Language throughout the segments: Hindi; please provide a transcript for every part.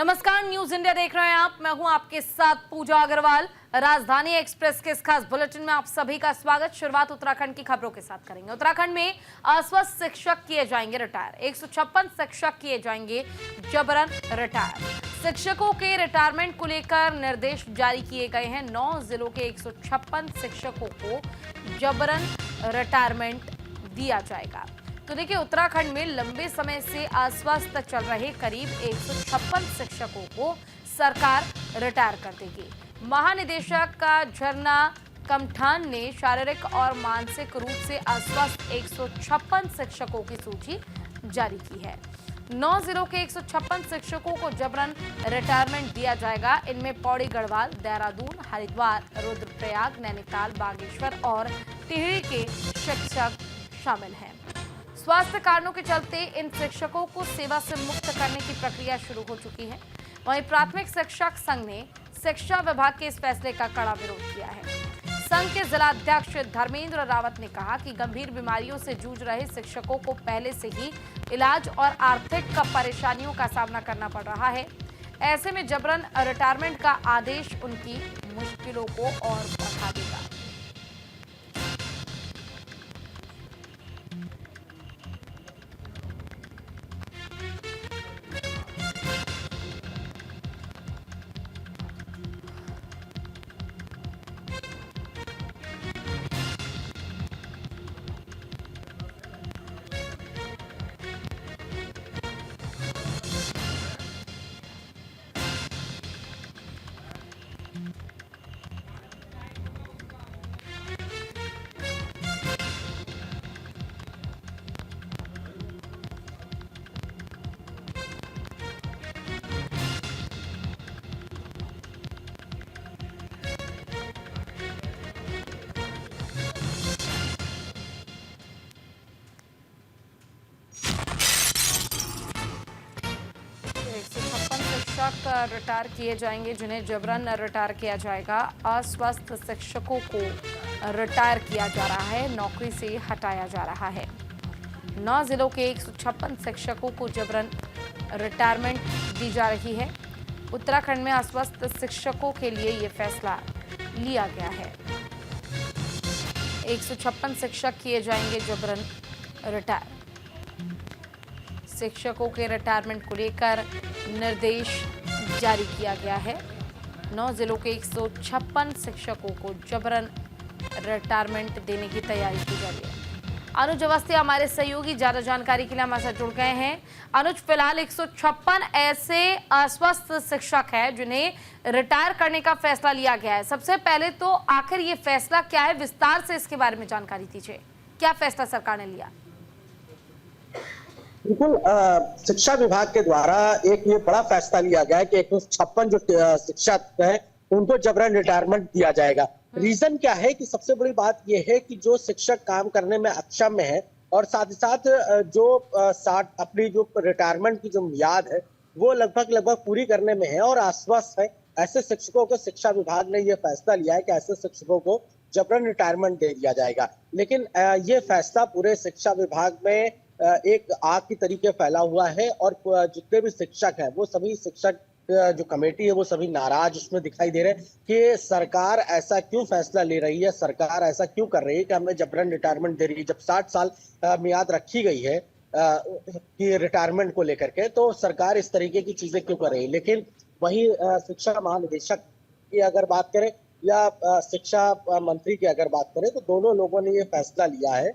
नमस्कार, न्यूज इंडिया देख रहे हैं आप। मैं हूं आपके साथ पूजा अग्रवाल। राजधानी एक्सप्रेस के इस खास बुलेटिन में आप सभी का स्वागत। शुरुआत उत्तराखंड की खबरों के साथ करेंगे। उत्तराखंड में अस्वस्थ शिक्षक किए जाएंगे रिटायर। 156 शिक्षक किए जाएंगे जबरन रिटायर। शिक्षकों के रिटायरमेंट को लेकर निर्देश जारी किए गए हैं। 9 जिलों के 156 शिक्षकों को जबरन रिटायरमेंट दिया जाएगा। तो देखिए, उत्तराखंड में लंबे समय से अस्वस्थ चल रहे करीब 156 शिक्षकों को सरकार रिटायर कर देगी। महानिदेशक का झरना कमठान ने शारीरिक और मानसिक रूप से अस्वस्थ 156 शिक्षकों की सूची जारी की है। 9 जिलों के 156 शिक्षकों को जबरन रिटायरमेंट दिया जाएगा। इनमें पौड़ी गढ़वाल, देहरादून, हरिद्वार, रुद्रप्रयाग, नैनीताल, बागेश्वर और टिहरी के शिक्षक शामिल हैं। स्वास्थ्य कारणों के चलते इन शिक्षकों को सेवा से मुक्त करने की प्रक्रिया शुरू हो चुकी है। वहीं प्राथमिक शिक्षक संघ ने शिक्षा विभाग के इस फैसले का कड़ा विरोध किया है। संघ के जिला अध्यक्ष धर्मेंद्र रावत ने कहा कि गंभीर बीमारियों से जूझ रहे शिक्षकों को पहले से ही इलाज और आर्थिक परेशानियों का सामना करना पड़ रहा है। ऐसे में जबरन रिटायरमेंट का आदेश उनकी मुश्किलों को और बढ़ा देगा। शिक्षक रिटायर किए जाएंगे, जिन्हें जबरन रिटायर किया जाएगा। अस्वस्थ शिक्षकों को रिटायर किया जा रहा है, नौकरी से हटाया जा रहा है। 9 जिलों के 156 शिक्षकों को जबरन रिटायरमेंट दी जा रही है। उत्तराखंड में अस्वस्थ शिक्षकों के लिए ये फैसला लिया गया है। 156 शिक्षक किए जाएंगे जबरन रिटायर। शिक्षकों के रिटायरमेंट को लेकर निर्देश जारी किया गया है। 9 जिलों के 156 शिक्षकों को जबरन रिटायरमेंट देने की तैयारी की जा रही है। अनुज अवस्थी हमारे सहयोगी ज्यादा जानकारी के लिए हमारे साथ जुड़ गए हैं। अनुज, फिलहाल 156 ऐसे अस्वस्थ शिक्षक हैं जिन्हें रिटायर करने का फैसला लिया गया है। सबसे पहले तो आखिर ये फैसला क्या है, विस्तार से इसके बारे में जानकारी दीजिए। क्या फैसला सरकार ने लिया? बिल्कुल, शिक्षा विभाग के द्वारा एक ये बड़ा फैसला लिया गया है कि 156 जो शिक्षक हैं उनको जबरन रिटायरमेंट दिया जाएगा। रीजन क्या है कि सबसे बड़ी बात ये है कि जो शिक्षक काम करने में अक्षम है और साथ ही साथ जो अपनी जो रिटायरमेंट की जो मियाद है वो लगभग पूरी करने में है और अस्वस्थ है, ऐसे शिक्षकों को शिक्षा विभाग ने ये फैसला लिया है कि ऐसे शिक्षकों को जबरन रिटायरमेंट दे दिया जाएगा। लेकिन ये फैसला पूरे शिक्षा विभाग में एक आग की तरीके फैला हुआ है और जितने भी शिक्षक हैं वो सभी शिक्षक जो कमेटी है वो सभी नाराज उसमें दिखाई दे रहे हैं कि सरकार ऐसा क्यों फैसला ले रही है, सरकार ऐसा क्यों कर रही है कि हमें जबरन रिटायरमेंट दे रही है। जब 60 साल मियाद रखी गई है कि रिटायरमेंट को लेकर के, तो सरकार इस तरीके की चीजें क्यों कर रही है। लेकिन वही शिक्षा महानिदेशक की अगर बात करें या शिक्षा मंत्री की अगर बात करें तो दोनों लोगों ने ये फैसला लिया है।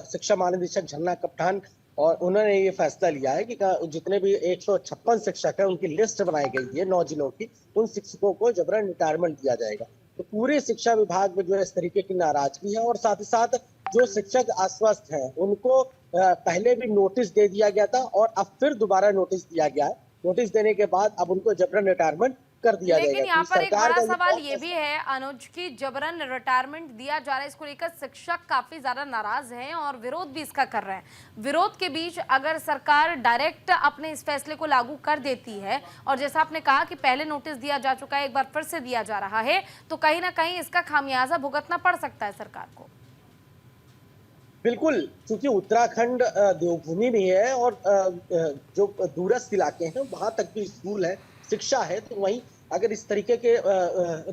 शिक्षा महानिदेशक झरना कमठान और उन्होंने ये फैसला लिया है कि जितने भी 156 शिक्षक हैं उनकी लिस्ट बनाई गई है 9 जिलों की, उन शिक्षकों को जबरन रिटायरमेंट दिया जाएगा। तो पूरे शिक्षा विभाग में जो है इस तरीके की नाराजगी है और साथ ही साथ जो शिक्षक अस्वस्थ हैं उनको पहले भी नोटिस दे दिया गया था और अब फिर दोबारा नोटिस दिया गया है। नोटिस देने के बाद अब उनको जबरन रिटायरमेंट कर दिया जाएगा। लेकिन यहाँ पर एक बड़ा सवाल ये भी है अनुज की जबरन रिटायरमेंट दिया जा रहा है, इसको लेकर शिक्षक काफी ज्यादा नाराज हैं और विरोध भी इसका कर रहे हैं। विरोध के बीच अगर सरकार डायरेक्ट अपने इस फैसले को लागू कर देती है और जैसा आपने कहा कि पहले नोटिस दिया जा चुका है, एक बार फिर से दिया जा रहा है, तो कहीं ना कहीं इसका खामियाजा भुगतना पड़ सकता है सरकार को। बिल्कुल, क्योंकि उत्तराखंड देवभूमि भी है और जो दूरस्थ इलाके हैं वहां तक भी स्कूल है, शिक्षा है, तो वहीं अगर इस तरीके के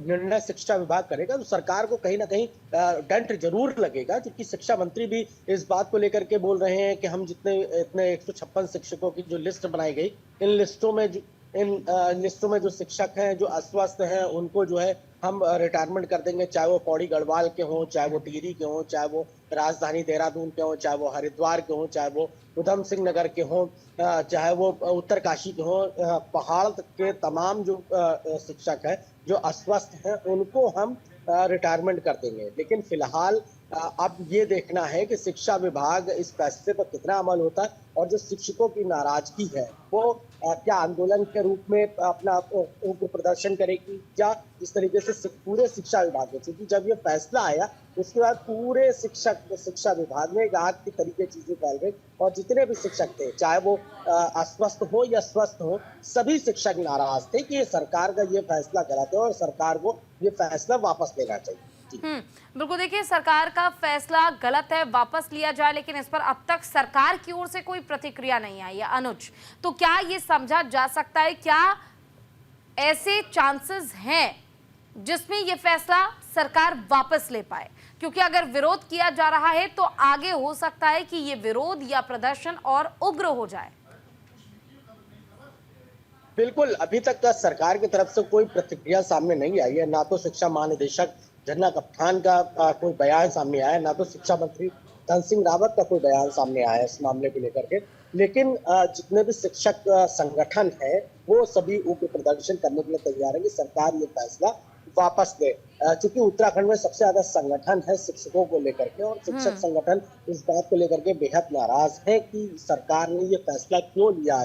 निर्णय शिक्षा विभाग करेगा तो सरकार को कहीं ना कहीं दंड जरूर लगेगा, क्योंकि शिक्षा मंत्री भी इस बात को लेकर के बोल रहे हैं कि हम जितने इतने 156 शिक्षकों की जो लिस्ट बनाई गई, इन लिस्टों में जो शिक्षक हैं जो अस्वस्थ हैं उनको जो है हम रिटायरमेंट कर देंगे, चाहे वो पौड़ी गढ़वाल के हों, चाहे वो टिहरी के हों, चाहे वो राजधानी देहरादून के हों, चाहे वो हरिद्वार के हों, चाहे वो उधम सिंह नगर के हों, चाहे वो उत्तरकाशी के हों, पहाड़ के तमाम जो शिक्षक हैं जो अस्वस्थ हैं उनको हम रिटायरमेंट कर देंगे। लेकिन फिलहाल अब ये देखना है कि शिक्षा विभाग इस फैसले पर कितना अमल होता है और जो शिक्षकों की नाराजगी है वो क्या आंदोलन के रूप में अपना उग्र प्रदर्शन करेगी, या इस तरीके से पूरे शिक्षा विभाग में, क्योंकि जब ये फैसला आया उसके बाद पूरे शिक्षा विभाग में एक आग की तरीके चीजें फैल गई और जितने भी शिक्षक थे, चाहे वो अस्वस्थ हो या स्वस्थ हो, सभी शिक्षक नाराज थे कि सरकार का ये फैसला गलत है और सरकार को ये फैसला वापस लेना चाहिए। बिल्कुल, देखिए सरकार का फैसला गलत है, वापस लिया जाए, लेकिन इस पर अब तक सरकार की ओर से कोई प्रतिक्रिया नहीं आई है। अनुज, तो क्या ये समझा जा सकता है, क्या ऐसे चांसेस हैं जिसमें ये फैसला सरकार वापस ले पाए? क्योंकि अगर विरोध किया जा रहा है तो आगे हो सकता है कि ये विरोध या प्रदर्शन और उग्र हो जाए। बिल्कुल, अभी तक सरकार की तरफ से कोई प्रतिक्रिया सामने नहीं आई है, ना तो शिक्षा महानिदेशक झरना कप्तान का कोई बयान सामने आया, ना तो शिक्षा मंत्री धन सिंह रावत का कोई बयान सामने आया इस मामले को लेकर के। लेकिन जितने भी शिक्षक संगठन है वो सभी उग्र प्रदर्शन करने के लिए तैयार है कि सरकार ये फैसला वापस ले, क्योंकि उत्तराखंड में सबसे ज्यादा संगठन है शिक्षकों को लेकर के और शिक्षक संगठन इस बात को लेकर के बेहद नाराज है कि सरकार ने ये फैसला क्यों लिया,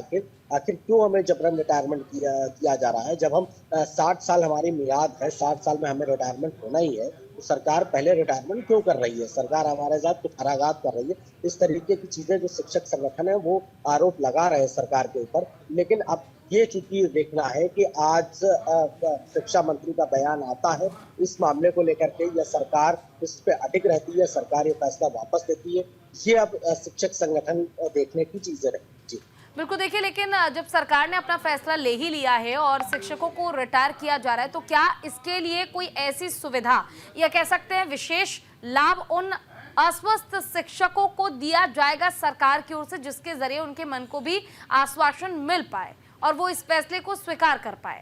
आखिर क्यों हमें जबरन रिटायरमेंट किया जा रहा है। जब हम 60 साल हमारी मियाद है, 60 साल में हमें रिटायरमेंट होना ही है, तो सरकार पहले रिटायरमेंट क्यों कर रही है? सरकार हमारे साथ कुछ कराघात कर रही है। इस तरीके की चीजें जो शिक्षक संगठन है वो आरोप लगा रहे हैं सरकार के ऊपर। लेकिन अब ये चूंकि देखना है कि आज शिक्षा मंत्री का बयान आता है इस मामले को लेकर के, या सरकार इस पे अडिग रहती है, सरकार ये फैसला वापस लेती है, ये अब शिक्षक संगठन देखने की चीजें रही। जी बिल्कुल, देखिए लेकिन जब सरकार ने अपना फैसला ले ही लिया है और शिक्षकों को रिटायर किया जा रहा है, तो क्या इसके लिए कोई ऐसी सुविधा या कह सकते हैं विशेष लाभ उन अस्वस्थ शिक्षकों को दिया जाएगा सरकार की ओर से, जिसके जरिए उनके मन को भी आश्वासन मिल पाए और वो इस फैसले को स्वीकार कर पाए?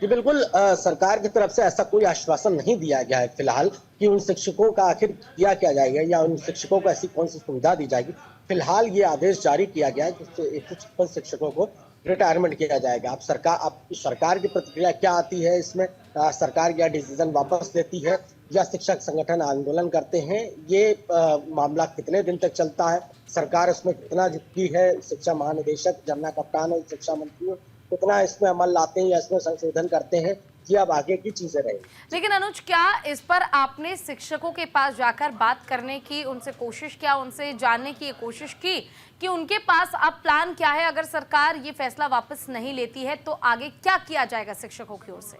जी बिल्कुल, सरकार की तरफ से ऐसा कोई आश्वासन नहीं दिया गया है फिलहाल कि उन शिक्षकों का आखिर किया क्या जाएगा या उन शिक्षकों को ऐसी कौन सी सुविधा दी जाएगी। फिलहाल ये आदेश जारी किया गया है कि 156 शिक्षकों को रिटायरमेंट किया जाएगा। अब सरकार की प्रतिक्रिया क्या आती है इसमें, सरकार क्या डिसीजन वापस लेती है या शिक्षक संगठन आंदोलन करते हैं, ये मामला कितने दिन तक चलता है, सरकार इसमें कितना जुटती है, शिक्षा महानिदेशक झरना कप्तान और शिक्षा मंत्री कितना इसमें अमल लाते हैं या इसमें संशोधन करते हैं, ये अब आगे की चीजें रहेंगी। लेकिन अनुज, क्या इस पर आपने शिक्षकों के पास जाकर बात करने की उनसे कोशिश किया, उनसे जानने की कोशिश की कि उनके पास अब प्लान क्या है? अगर सरकार ये फैसला वापस नहीं लेती है तो आगे क्या किया जाएगा शिक्षकों की ओर से?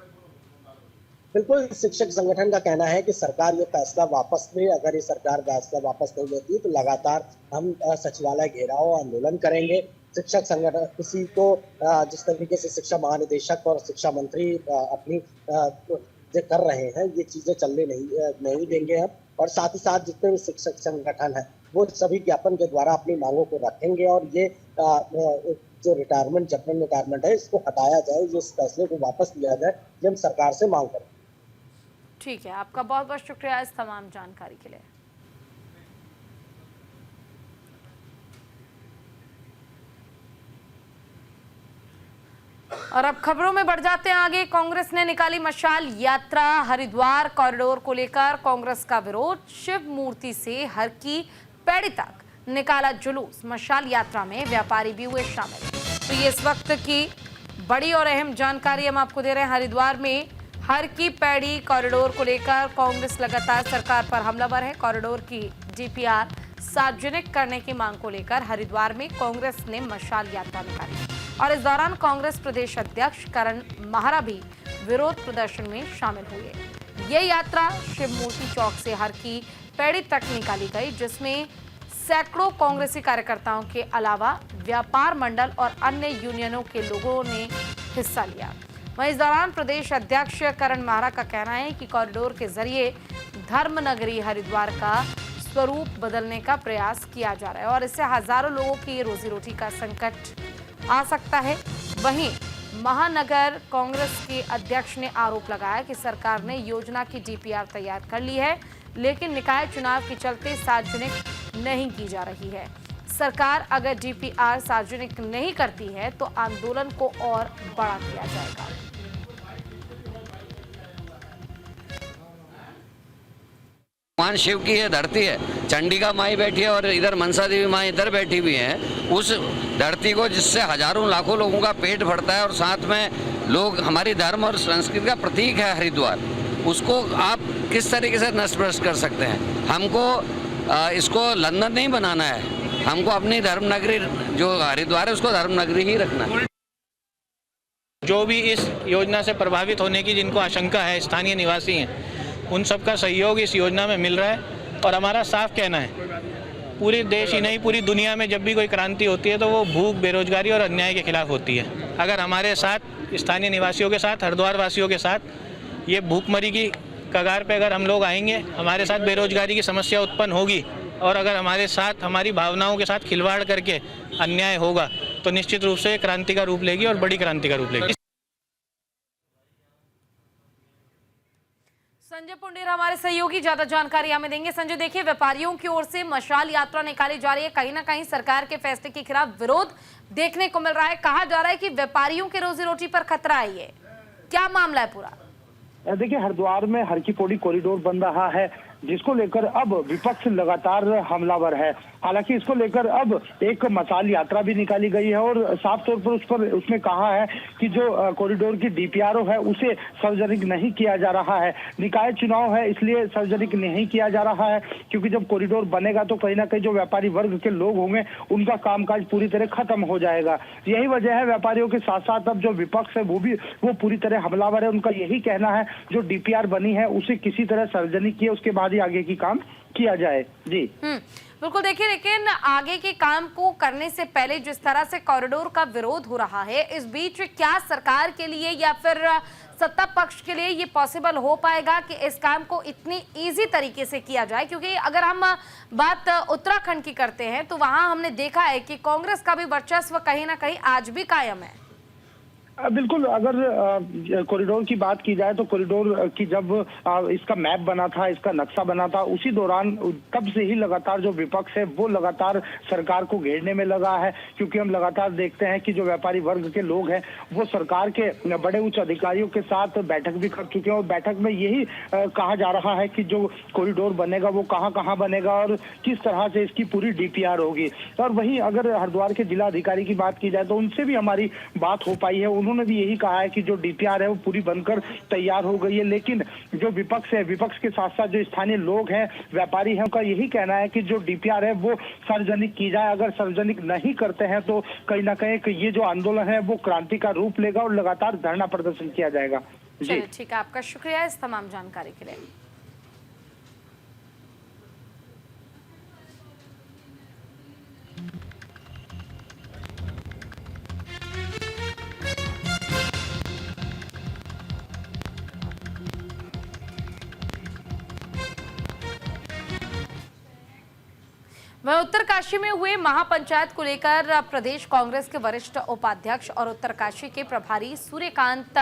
बिल्कुल, शिक्षक संगठन का कहना है कि सरकार ये फैसला वापस ले। अगर ये सरकार फैसला वापस नहीं लेती है तो लगातार हम सचिवालय घेराव आंदोलन करेंगे। शिक्षक संगठन किसी को जिस तरीके से शिक्षा महानिदेशक और शिक्षा मंत्री अपनी जो कर रहे हैं ये चीजें चलने नहीं देंगे हम, और साथ ही साथ जितने भी शिक्षक संगठन है वो सभी ज्ञापन के द्वारा अपनी मांगों को रखेंगे और ये जो जबरन रिटायरमेंट है इसको हटाया जाए, इस फैसले को वापस लिया जाए, ये हम सरकार से मांग करें। ठीक है, आपका बहुत बहुत शुक्रिया इस तमाम जानकारी के लिए। और अब खबरों में बढ़ जाते हैं आगे। कांग्रेस ने निकाली मशाल यात्रा। हरिद्वार कॉरिडोर को लेकर कांग्रेस का विरोध। शिव मूर्ति से हर की पैड़ी तक निकाला जुलूस। मशाल यात्रा में व्यापारी भी हुए शामिल। तो ये इस वक्त की बड़ी और अहम जानकारी हम आपको दे रहे हैं। हरिद्वार में हर की पैड़ी कॉरिडोर को लेकर कांग्रेस लगातार सरकार पर हमलावर है। कॉरिडोर की डीपीआर सार्वजनिक करने की मांग को लेकर हरिद्वार में कांग्रेस ने मशाल यात्रा निकाली और इस दौरान कांग्रेस प्रदेश अध्यक्ष करण माहरा भी विरोध प्रदर्शन में शामिल हुए। ये यात्रा शिव मूर्ति चौक से हर की पैड़ी तक निकाली गई, जिसमें सैकड़ों कांग्रेसी कार्यकर्ताओं के अलावा व्यापार मंडल और अन्य यूनियनों के लोगों ने हिस्सा लिया। वहीं इस दौरान प्रदेश अध्यक्ष करण माहरा का कहना है कि कॉरिडोर के जरिए धर्मनगरी हरिद्वार का स्वरूप बदलने का प्रयास किया जा रहा है और इससे हजारों लोगों की रोजी रोटी का संकट आ सकता है। वहीं महानगर कांग्रेस के अध्यक्ष ने आरोप लगाया कि सरकार ने योजना की डीपीआर तैयार कर ली है, लेकिन निकाय चुनाव के चलते सार्वजनिक नहीं की जा रही है। सरकार अगर डीपीआर सार्वजनिक नहीं करती है तो आंदोलन को और बड़ा किया जाएगा। भगवान शिव की ये धरती है, चंडिका माई बैठी है और इधर मनसा देवी माई इधर बैठी हुई है। उस धरती को जिससे हजारों लाखों लोगों का पेट भरता है और साथ में लोग, हमारी धर्म और संस्कृति का प्रतीक है हरिद्वार, उसको आप किस तरीके से नष्ट भ्रष्ट कर सकते हैं? हमको इसको लंदन नहीं बनाना है, हमको अपनी धर्मनगरी जो हरिद्वार है उसको धर्मनगरी ही रखना है। जो भी इस योजना से प्रभावित होने की जिनको आशंका है, स्थानीय निवासी हैं, उन सबका सहयोग इस योजना में मिल रहा है और हमारा साफ कहना है, पूरे देश ही नहीं पूरी दुनिया में जब भी कोई क्रांति होती है तो वो भूख, बेरोजगारी और अन्याय के खिलाफ होती है। अगर हमारे साथ, स्थानीय निवासियों के साथ, हरिद्वार वासियों के साथ ये भूखमरी की कगार पे अगर हम लोग आएंगे, हमारे साथ बेरोजगारी की समस्या उत्पन्न होगी और अगर हमारे साथ हमारी भावनाओं के साथ खिलवाड़ करके अन्याय होगा तो निश्चित रूप से क्रांति का रूप लेगी और बड़ी क्रांति का रूप लेगी। संजय पुंडेर हमारे सहयोगी ज्यादा जानकारी हमें देंगे। संजय, देखिए, व्यापारियों की ओर से मशाल यात्रा निकाली जा रही है, कहीं ना कहीं सरकार के फैसले के खिलाफ विरोध देखने को मिल रहा है। कहा जा रहा है कि व्यापारियों की रोजी रोटी पर खतरा है, ये क्या मामला है पूरा? देखिए, हरिद्वार में हर की पौड़ी कॉरिडोर बन रहा है, जिसको लेकर अब विपक्ष लगातार हमलावर है। हालांकि इसको लेकर अब एक मशाल यात्रा भी निकाली गई है और साफ तौर पर उसमें कहा है कि जो कॉरिडोर की डीपीआर है उसे सार्वजनिक नहीं किया जा रहा है। निकाय चुनाव है इसलिए सार्वजनिक नहीं किया जा रहा है, क्योंकि जब कॉरिडोर बनेगा तो कहीं ना कहीं जो व्यापारी वर्ग के लोग होंगे उनका कामकाज पूरी तरह खत्म हो जाएगा। यही वजह है, व्यापारियों के साथ साथ अब जो विपक्ष है वो पूरी तरह हमलावर है। उनका यही कहना है जो डीपीआर बनी है उसे किसी तरह सार्वजनिक किए, उसके बाद ही आगे की काम किया जाए। जी बिल्कुल, देखिए, लेकिन आगे के काम को करने से पहले जिस तरह से कॉरिडोर का विरोध हो रहा है, इस बीच क्या सरकार के लिए या फिर सत्ता पक्ष के लिए ये पॉसिबल हो पाएगा कि इस काम को इतनी इजी तरीके से किया जाए? क्योंकि अगर हम बात उत्तराखंड की करते हैं तो वहां हमने देखा है कि कांग्रेस का भी वर्चस्व कहीं ना कहीं आज भी कायम है। बिल्कुल, अगर कॉरिडोर की बात की जाए तो कॉरिडोर की जब इसका मैप बना था, इसका नक्शा बना था, उसी दौरान तब से ही लगातार जो विपक्ष है वो लगातार सरकार को घेरने में लगा है। क्योंकि हम लगातार देखते हैं कि जो व्यापारी वर्ग के लोग हैं वो सरकार के बड़े उच्च अधिकारियों के साथ बैठक भी कर चुके हैं और बैठक में यही कहा जा रहा है कि जो कॉरिडोर बनेगा वो कहाँ कहाँ बनेगा और किस तरह से इसकी पूरी डीपीआर होगी। और वहीं अगर हरिद्वार के जिला अधिकारी की बात की जाए तो उनसे भी हमारी बात हो पाई है। उन्होंने भी यही कहा है कि जो डीपीआर है वो पूरी बनकर तैयार हो गई है, लेकिन जो विपक्ष है, विपक्ष के साथ साथ जो स्थानीय लोग हैं, व्यापारी हैं, उनका यही कहना है कि जो डीपीआर है वो सार्वजनिक की जाए। अगर सार्वजनिक नहीं करते हैं तो कहीं ना कहीं ये जो आंदोलन है वो क्रांति का रूप लेगा और लगातार धरना प्रदर्शन किया जाएगा। जी ठीक है, आपका शुक्रिया इस तमाम जानकारी के लिए। वह उत्तरकाशी में हुए महापंचायत को लेकर प्रदेश कांग्रेस के वरिष्ठ उपाध्यक्ष और उत्तरकाशी के प्रभारी सूर्यकांत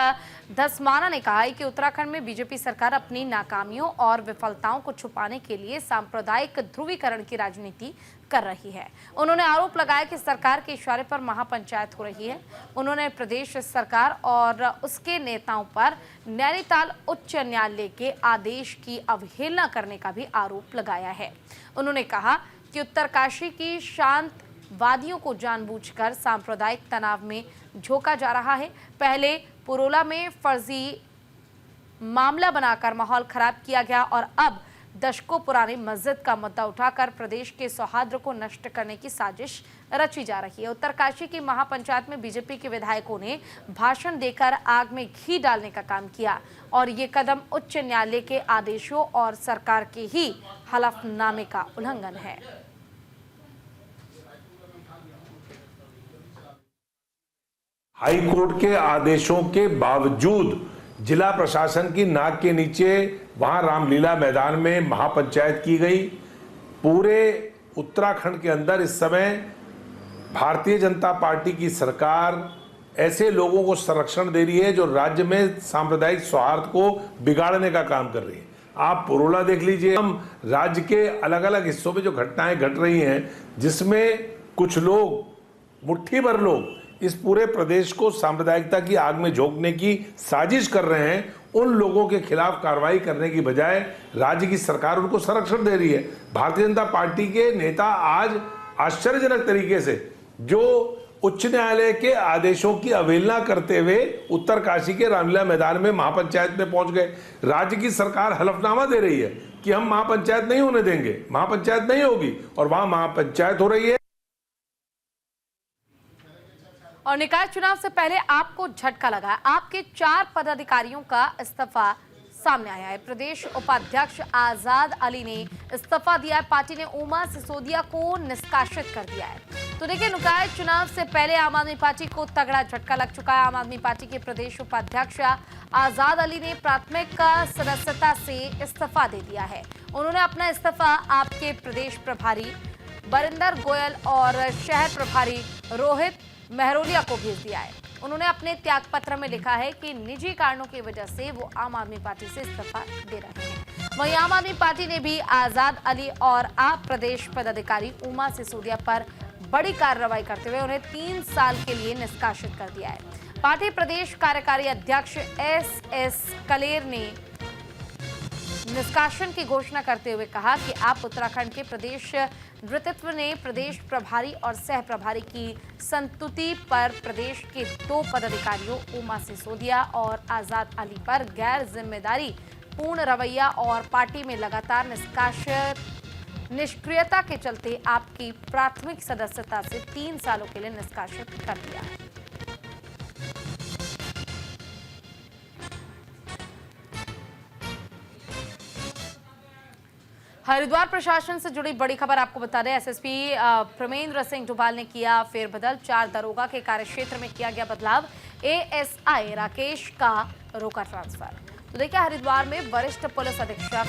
धस्माना ने कहा है कि उत्तराखंड में बीजेपी सरकार अपनी नाकामियों और विफलताओं को छुपाने के लिए सांप्रदायिक ध्रुवीकरण की राजनीति कर रही है। उन्होंने आरोप लगाया कि सरकार के इशारे पर महापंचायत हो रही है। उन्होंने प्रदेश सरकार और उसके नेताओं पर नैनीताल उच्च न्यायालय के आदेश की अवहेलना करने का भी आरोप लगाया है। उन्होंने कहा कि उत्तरकाशी की शांत वादियों को जानबूझकर सांप्रदायिक तनाव में झोंका जा रहा है। पहले पुरोला में फर्जी मामला बनाकर माहौल खराब किया गया और अब दशकों पुरानी मस्जिद का मुद्दा उठाकर प्रदेश के सौहार्द को नष्ट करने की साजिश रची जा रही है। उत्तरकाशी की महापंचायत में बीजेपी के विधायकों ने भाषण देकर आग में घी डालने का काम किया और ये कदम उच्च न्यायालय के आदेशों और सरकार के ही हलफनामे का उल्लंघन है। हाई कोर्ट के आदेशों के बावजूद जिला प्रशासन की नाक के नीचे वहां रामलीला मैदान में महापंचायत की गई। पूरे उत्तराखंड के अंदर इस समय भारतीय जनता पार्टी की सरकार ऐसे लोगों को संरक्षण दे रही है जो राज्य में सांप्रदायिक सौहार्द को बिगाड़ने का काम कर रही है। आप पुरोला देख लीजिए, हम राज्य के अलग अलग हिस्सों में जो घटनाएं घट रही हैं जिसमें कुछ लोग, मुट्ठी भर लोग इस पूरे प्रदेश को सांप्रदायिकता की आग में झोंकने की साजिश कर रहे हैं, उन लोगों के खिलाफ कार्रवाई करने की बजाय राज्य की सरकार उनको संरक्षण दे रही है। भारतीय जनता पार्टी के नेता आज आश्चर्यजनक तरीके से जो उच्च न्यायालय के आदेशों की अवहेलना करते हुए उत्तरकाशी के रामलीला मैदान में महापंचायत में पहुंच गए। राज्य की सरकार हलफनामा दे रही है कि हम महापंचायत नहीं होने देंगे, महापंचायत नहीं होगी, और वहां महापंचायत हो रही है। और निकाय चुनाव से पहले आपको झटका लगा, आपके 4 पदाधिकारियों का इस्तीफा सामने आया है। प्रदेश उपाध्यक्ष आजाद अली ने इस्तीफा दिया है। पार्टी ने उमा सिसोदिया को निष्कासित कर दिया है। तो देखिए, निकाय चुनाव से पहले आम आदमी पार्टी को तगड़ा झटका लग चुका है। आम आदमी पार्टी के प्रदेश उपाध्यक्ष आजाद अली ने प्राथमिक सदस्यता से इस्तीफा दे दिया है। उन्होंने अपना इस्तीफा आपके प्रदेश प्रभारी बरिंदर गोयल और शहर प्रभारी रोहित महरोलिया को भेज दिया है। उन्होंने अपने त्याग पत्र में लिखा है कि निजी कारणों की वजह से वो आम आदमी पार्टी से इस्तीफा दे रहे हैं। वहीं आम आदमी पार्टी ने भी आजाद अली और आप प्रदेश पदाधिकारी उमा सिसोदिया पर बड़ी कार्रवाई करते हुए उन्हें 3 साल के लिए निष्कासित कर दिया है। पार्टी प्रदेश कार्यकारी अध्यक्ष एस कलेर ने निष्कासन की घोषणा करते हुए कहा कि आप उत्तराखंड के प्रदेश नेतृत्व ने प्रदेश प्रभारी और सह प्रभारी की संतुति पर प्रदेश के 2 पदाधिकारियों उमा सिसोदिया और आजाद अली पर गैर जिम्मेदारी पूर्ण रवैया और पार्टी में लगातार निष्क्रियता के चलते आपकी प्राथमिक सदस्यता से 3 सालों के लिए निष्कासित कर दिया है। हरिद्वार प्रशासन से जुड़ी बड़ी खबर आपको बता दें। एसएसपी प्रमेंद्र सिंह डुभाल ने किया फेरबदल। 4 दरोगा के कार्यक्षेत्र में किया गया बदलाव। एएसआई राकेश का रोका ट्रांसफर। तो देखिए, हरिद्वार में वरिष्ठ पुलिस अधीक्षक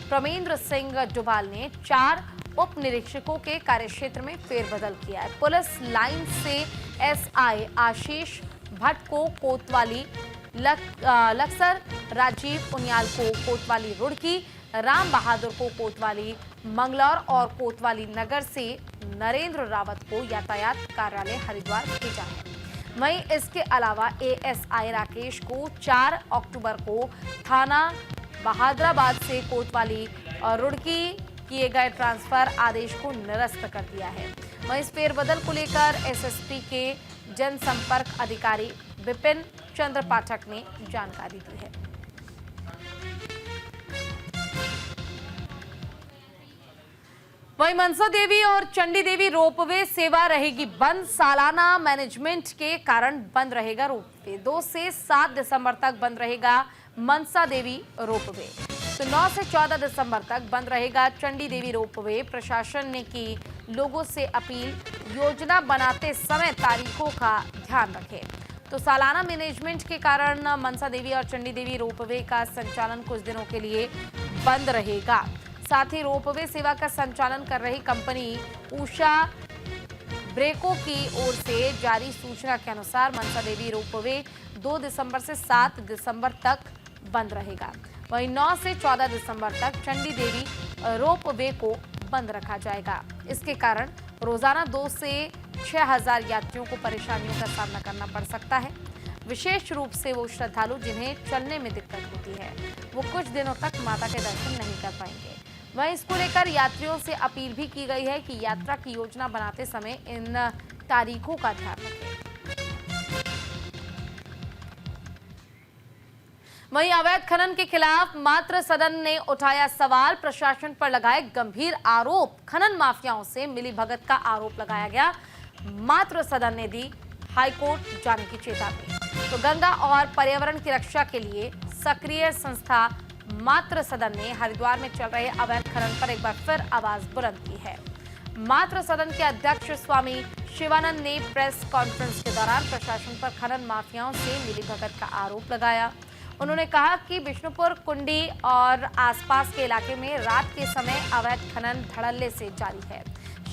प्रमेंद्र सिंह डुभाल ने 4 उप निरीक्षकों के कार्यक्षेत्र में फेरबदल किया है। पुलिस लाइन से एसआई आशीष भट्ट को कोतवाली लक्सर, राजीव उनियाल को कोतवाली रुड़की, राम बहादुर को कोतवाली मंगलौर और कोतवाली नगर से नरेंद्र रावत को यातायात कार्यालय हरिद्वार भेजा है। वहीं इसके अलावा एएसआई राकेश को 4 अक्टूबर को थाना बहादुराबाद से कोतवाली रुड़की किए गए ट्रांसफर आदेश को निरस्त कर दिया है। वहीं इस फेरबदल को लेकर एसएसपी के जनसंपर्क अधिकारी विपिन चंद्र पाठक ने जानकारी दी है। वहीं मनसा देवी और चंडी देवी रोपवे सेवा रहेगी बंद। सालाना मैनेजमेंट के कारण बंद रहेगा रोपवे। 2 से 7 दिसंबर तक बंद रहेगा मनसा देवी रोपवे। तो 9 से 14 दिसंबर तक बंद रहेगा चंडी देवी रोपवे। प्रशासन ने की लोगों से अपील, योजना बनाते समय तारीखों का ध्यान रखें। तो सालाना मैनेजमेंट के कारण मनसा देवी और चंडी देवी रोपवे का संचालन कुछ दिनों के लिए बंद रहेगा। साथ ही रोपवे सेवा का संचालन कर रही कंपनी उषा ब्रेको की ओर से जारी सूचना के अनुसार मनसा देवी रोपवे 2 दिसंबर से 7 दिसंबर तक बंद रहेगा। वहीं 9 से 14 दिसंबर तक चंडी देवी रोपवे को बंद रखा जाएगा। इसके कारण रोजाना 2 से 6,000 यात्रियों को परेशानियों का सामना करना पड़ सकता है। विशेष रूप से वो श्रद्धालु जिन्हें चलने में दिक्कत होती है, वो कुछ दिनों तक माता के दर्शन नहीं कर पाएंगे। वहीं इसको लेकर यात्रियों से अपील भी की गई है कि यात्रा की योजना बनाते समय इन तारीखों का ध्यान रखें। वहीं अवैध खनन के खिलाफ मात्र सदन ने उठाया सवाल, प्रशासन पर लगाए गंभीर आरोप। खनन माफियाओं से मिलीभगत का आरोप लगाया गया, मात्र सदन ने दी हाईकोर्ट जाने की चेतावनी। तो गंगा और पर्यावरण की रक्षा के लिए सक्रिय संस्था मात्र सदन ने हरिद्वार में चल रहे अवैध खनन पर एक बार फिर आवाज बुलंद की है। मात्र सदन के अध्यक्ष स्वामी शिवानंद ने प्रेस कॉन्फ्रेंस के दौरान प्रशासन पर खनन माफियाओं से मिलीभगत का आरोप लगाया। उन्होंने कहा कि बिष्णुपुर, कुंडी और आसपास के इलाके में रात के समय अवैध खनन धड़ल्ले से जारी है।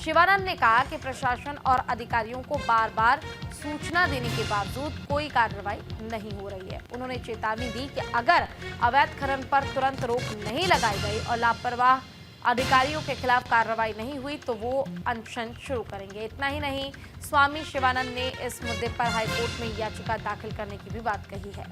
शिवानंद ने कहा कि प्रशासन और अधिकारियों को बार बार सूचना देने के बावजूद कोई कार्रवाई नहीं हो रही है। उन्होंने चेतावनी दी कि अगर अवैध खनन पर तुरंत रोक नहीं लगाई गई और लापरवाह अधिकारियों के खिलाफ कार्रवाई नहीं हुई तो वो अनशन शुरू करेंगे। इतना ही नहीं, स्वामी शिवानंद ने इस मुद्दे पर हाईकोर्ट में याचिका दाखिल करने की भी बात कही है।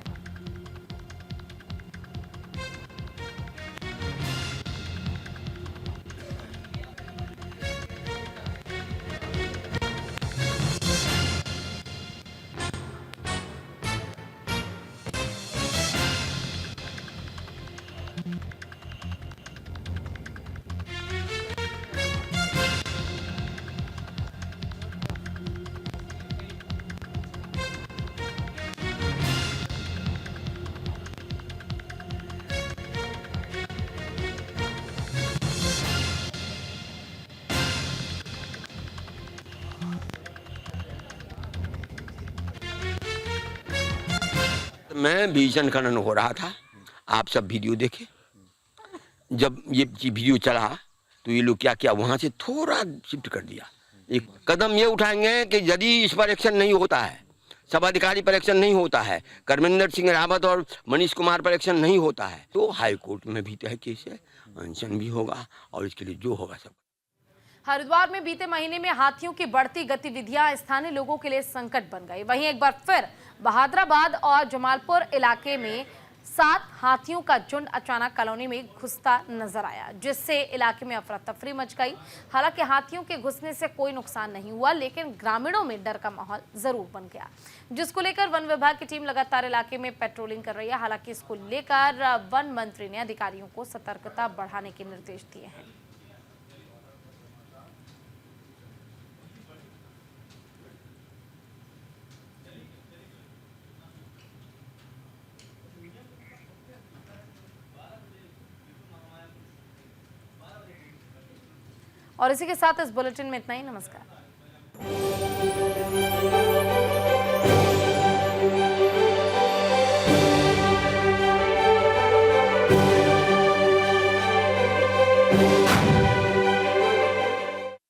मैं भीषण खनन हो रहा था, आप सब वीडियो देखे। जब ये वीडियो चला तो ये लोग क्या किया, वहाँ से थोड़ा शिफ्ट कर दिया। एक कदम ये उठाएंगे कि यदि इस पर एक्शन नहीं होता है, सब अधिकारी पर एक्शन नहीं होता है, कर्मेंद्र सिंह रावत और मनीष कुमार पर एक्शन नहीं होता है, तो हाई कोर्ट में भी तय केस है, अनशन भी होगा और इसके लिए जो होगा सब। हरिद्वार में बीते महीने में हाथियों की बढ़ती गतिविधियां स्थानीय लोगों के लिए संकट बन गई। वहीं एक बार फिर बहादुराबाद और जमालपुर इलाके में 7 हाथियों का झुंड अचानक कॉलोनी में घुसता नजर आया, जिससे इलाके में अफरा तफरी मच गई। हालांकि हाथियों के घुसने से कोई नुकसान नहीं हुआ, लेकिन ग्रामीणों में डर का माहौल जरूर बन गया, जिसको लेकर वन विभाग की टीम लगातार इलाके में पेट्रोलिंग कर रही है। हालांकि इसको लेकर वन मंत्री ने अधिकारियों को सतर्कता बढ़ाने के निर्देश दिए हैं। और इसी के साथ इस बुलेटिन में इतना ही। नमस्कार।